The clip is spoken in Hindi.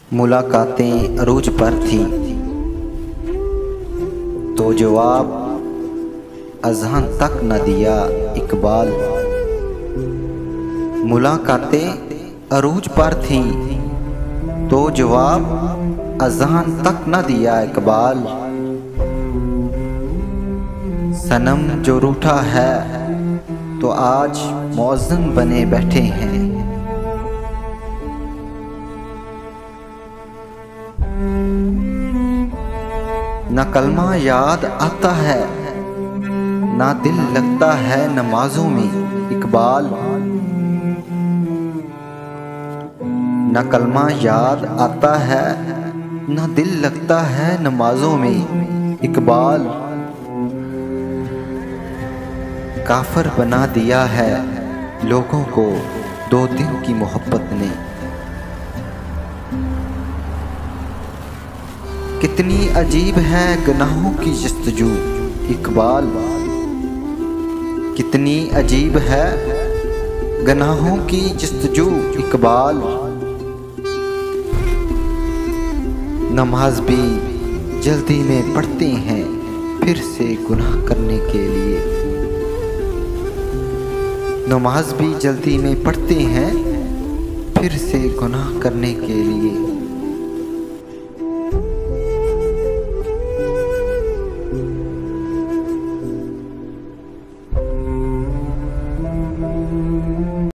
मुलाकातें अरूज पर थीं तो जवाब अज़ान तक न दिया इकबाल। मुलाकातें अरूज पर थीं तो जवाब अज़ान तक न दिया इकबाल। सनम जो रूठा है तो आज मौज़िन बने बैठे हैं। न कलमा याद आता है ना दिल लगता है नमाजों में इकबाल। न कलमा याद आता है ना दिल लगता है नमाजों में इकबाल। काफिर बना दिया है लोगों को 2 दिन की मोहब्बत ने। कितनी अजीब है गुनाहों की जस्तजू इकबाल। कितनी अजीब है गुनाहों की जस्तजू इकबाल। नमाज भी जल्दी में पढ़ते हैं फिर से गुनाह करने के लिए। नमाज भी जल्दी में पढ़ते हैं फिर से गुनाह करने के लिए।